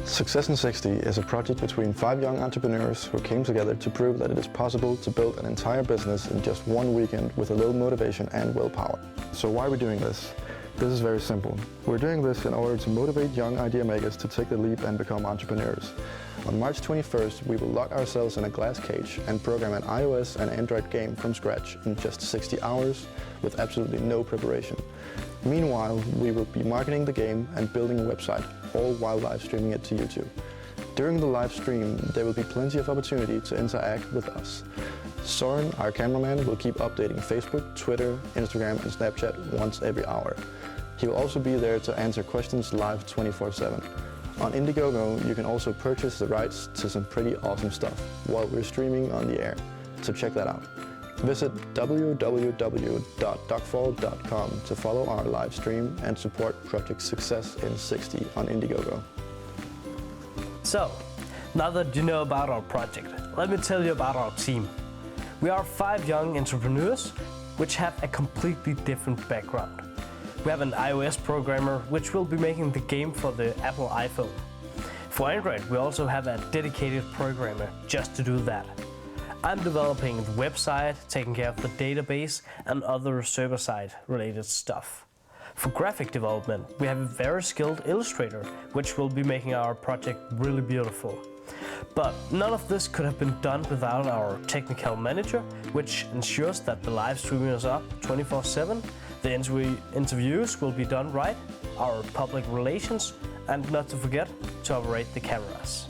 Success in 60 is a project between 5 young entrepreneurs who came together to prove that it is possible to build an entire business in just one weekend with a little motivation and willpower. So why are we doing this? This is very simple. We're doing this in order to motivate young idea makers to take the leap and become entrepreneurs. On March 21st, we will lock ourselves in a glass cage and program an iOS and Android game from scratch in just 60 hours with absolutely no preparation. Meanwhile, we will be marketing the game and building a website, all while live streaming it to YouTube. During the live stream, there will be plenty of opportunity to interact with us. Soren, our cameraman, will keep updating Facebook, Twitter, Instagram and Snapchat once every hour. He will also be there to answer questions live 24/7. On Indiegogo, you can also purchase the rights to some pretty awesome stuff while we're streaming on the air, so check that out. Visit www.duckfall.com to follow our live stream and support Project Success in 60 on Indiegogo. So, now that you know about our project, let me tell you about our team. We are 5 young entrepreneurs which have a completely different background. We have an iOS programmer which will be making the game for the Apple iPhone. For Android, we also have a dedicated programmer just to do that. I'm developing the website, taking care of the database and other server-side related stuff. For graphic development, we have a very skilled illustrator which will be making our project really beautiful. But none of this could have been done without our technical manager, which ensures that the live streaming is up 24/7, the interviews will be done right, our public relations, and not to forget, to operate the cameras.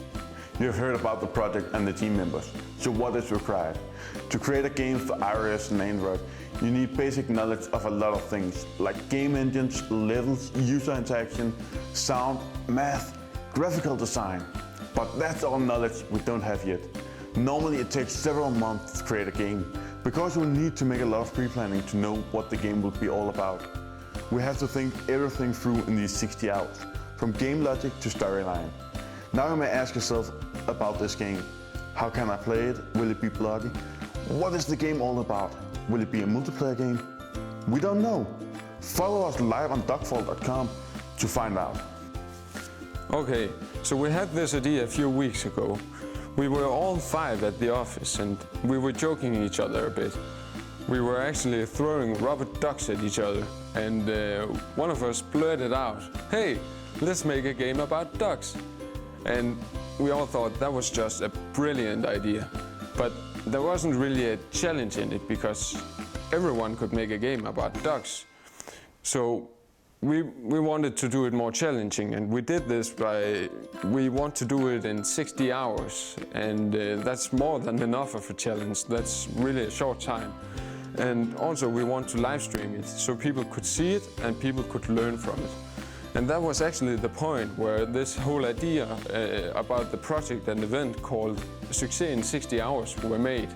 You have heard about the project and the team members. So what is required? To create a game for iOS and Android, you need basic knowledge of a lot of things, like game engines, levels, user interaction, sound, math, graphical design. But that's all knowledge we don't have yet. Normally it takes several months to create a game, because we need to make a lot of pre-planning to know what the game will be all about. We have to think everything through in these 60 hours, from game logic to storyline. Now you may ask yourself about this game. How can I play it? Will it be bloody? What is the game all about? Will it be a multiplayer game? We don't know. Follow us live on Duckfall.com to find out. Okay, so we had this idea a few weeks ago. We were all 5 at the office and we were joking each other a bit. We were actually throwing rubber ducks at each other and one of us blurted out, "Hey, let's make a game about ducks." And we all thought that was just a brilliant idea. But there wasn't really a challenge in it because everyone could make a game about ducks. So we wanted to do it more challenging, and we did this we want to do it in 60 hours. And that's more than enough of a challenge. That's really a short time. And also we want to live stream it so people could see it and people could learn from it. And that was actually the point where this whole idea about the project and event called Success in 60 Hours were made.